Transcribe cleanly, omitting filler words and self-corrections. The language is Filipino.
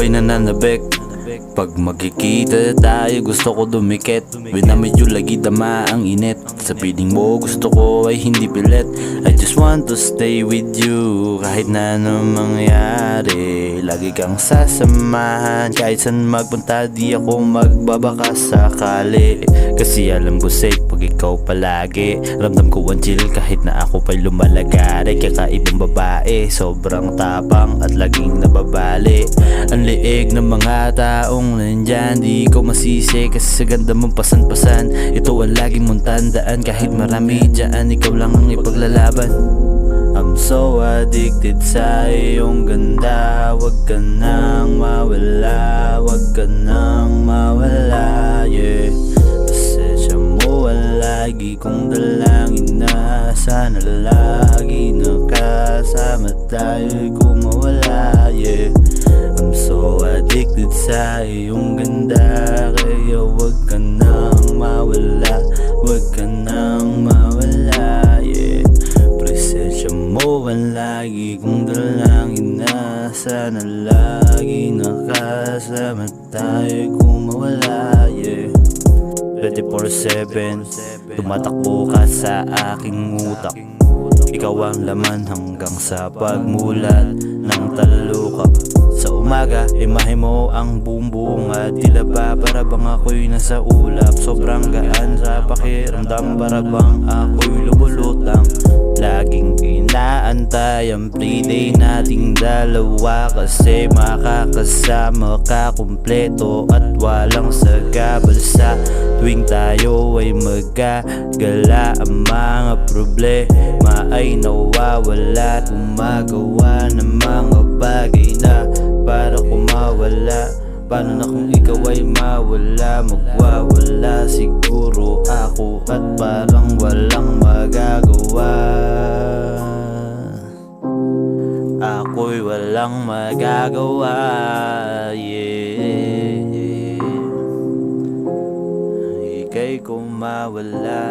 ay nananabik. Pag magkikita tayo gusto ko dumikit. When medyo lagi dama ang init. Sa piling mo gusto ko ay hindi pilit. I just want to stay with you. Kahit na anong mangyari, lagi kang sasamahan. Kahit saan magpunta di ako magbabaka sakali. Kasi alam ko safe pag ikaw palagi. Ramdam ko ang chill kahit na ako pa'y lumalagari. Kakaibang babae, sobrang tapang at laging nababali. Ang liig ng mga taong nandyan, di ko masisi kasi sa ganda mong pasan-pasan. Ito ang lagi mong tandaan, kahit marami dyan, ikaw lang ang ipaglalaban. I'm so addicted sa iyong ganda. Wag ka nang mawala, wag ka nang mawala, yeah. Pasensya mo ang lagi kong dalangin na sana lagi nakasama tayo kung mawala, yeah. I'm so addicted sa iyong ganda, kaya wag ka nang mawala, wag ka nang mawala, yeah. Presensya mo ang lagi kong dalangin na sana lagi nakasama tayo kung mawala, yeah. 24/7 tumatakbo ka sa aking utak. Ikaw ang laman hanggang sa pagmulat ng talukap. Sa umaga, imahe mo ang bumbunga. Tila ba para bang ako'y nasa ulap. Sobrang gaan sa pakiramdam, para bang ako'y lumulutang. Laging inaantay ang playday nating dalawa. Kasi makakasama ka kumpleto at walang sagabal. Sa tuwing tayo ay magkagala, ang mga problema ay nawawala. Gumagawa ng mga bagay na para kumawala. Paano na kung ikaw ay mawala? Magwawala siguro ako at parang walang magagawa. Ako'y walang magagawa, yeah. Ika'y kumawala.